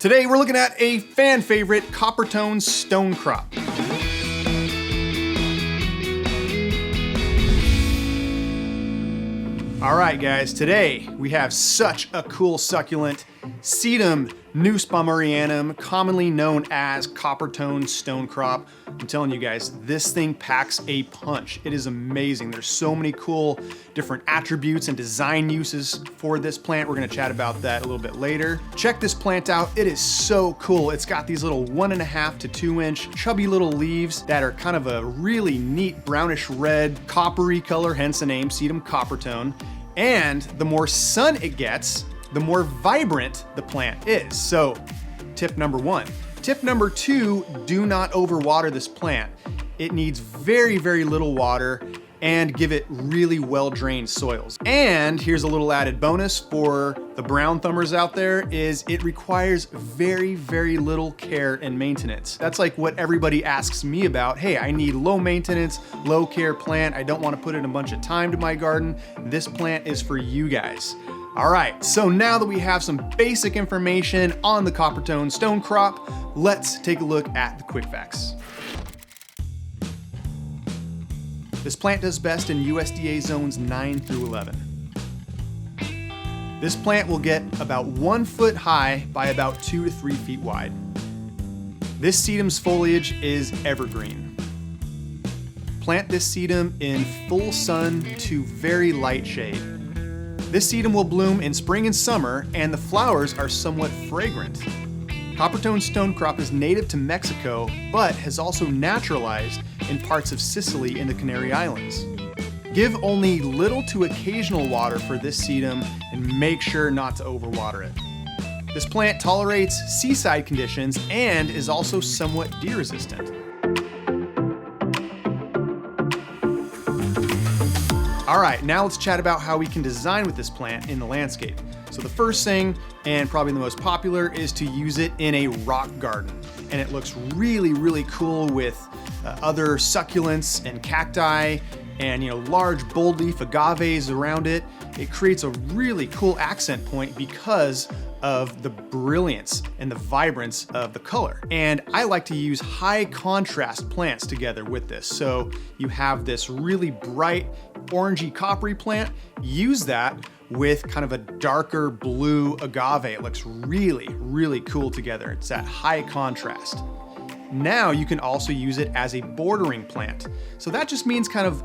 Today we're looking at a fan favorite, Coppertone Stonecrop. All right guys, today we have such a cool succulent, Sedum nussbaumerianum, commonly known as Coppertone Stonecrop. I'm telling you guys, this thing packs a punch. It is amazing. There's so many cool different attributes and design uses for this plant. We're gonna chat about that a little bit later. Check this plant out. It is so cool. It's got these little 1.5 to 2 inch chubby little leaves that are kind of a really neat brownish red, coppery color, hence the name Sedum Coppertone. And the more sun it gets, the more vibrant the plant is. So tip number one. Tip number two, do not overwater this plant. It needs very, very little water and give it really well-drained soils. And here's a little added bonus for the brown thumbers out there is it requires very, very little care and maintenance. That's like what everybody asks me about. Hey, I need low maintenance, low care plant. I don't want to put in a bunch of time to my garden. This plant is for you guys. All right, so now that we have some basic information on the Coppertone Stonecrop, let's take a look at the quick facts. This plant does best in USDA zones 9 through 11. This plant will get about 1 foot high by about 2 to 3 feet wide. This sedum's foliage is evergreen. Plant this sedum in full sun to very light shade. This sedum will bloom in spring and summer, and the flowers are somewhat fragrant. Coppertone Stonecrop is native to Mexico, but has also naturalized in parts of Sicily and the Canary Islands. Give only little to occasional water for this sedum and make sure not to overwater it. This plant tolerates seaside conditions and is also somewhat deer resistant. All right, now let's chat about how we can design with this plant in the landscape. So the first thing, and probably the most popular, is to use it in a rock garden. And it looks really, really cool with other succulents and cacti and large bold leaf agaves around it. It creates a really cool accent point because of the brilliance and the vibrance of the color. And I like to use high contrast plants together with this. So you have this really bright orangey coppery plant, use that with kind of a darker blue agave. It looks really, really cool together. It's that high contrast. Now you can also use it as a bordering plant. So that just means kind of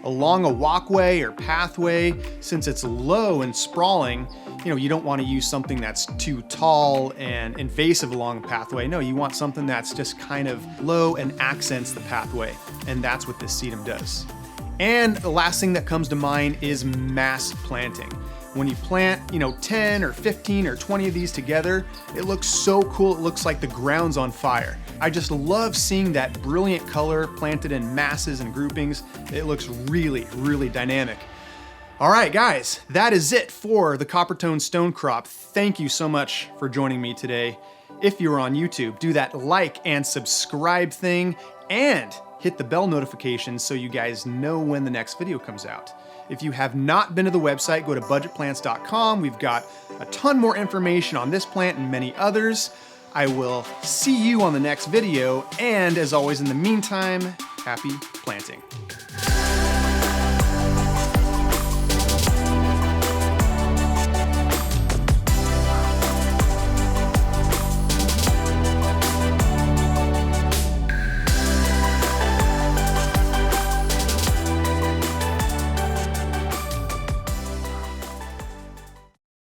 along a walkway or pathway. Since it's low and sprawling, you don't want to use something that's too tall and invasive along the pathway. No, you want something that's just kind of low and accents the pathway. And that's what this sedum does. And the last thing that comes to mind is mass planting. When you plant, 10 or 15 or 20 of these together, it looks so cool. It looks like the ground's on fire. I just love seeing that brilliant color planted in masses and groupings. It looks really, really dynamic. All right, guys, that is it for the Coppertone Stonecrop. Thank you so much for joining me today. If you're on YouTube, do that like and subscribe thing and hit the bell notification so you guys know when the next video comes out. If you have not been to the website, go to budgetplants.com. We've got a ton more information on this plant and many others. I will see you on the next video, and as always in the meantime, happy planting.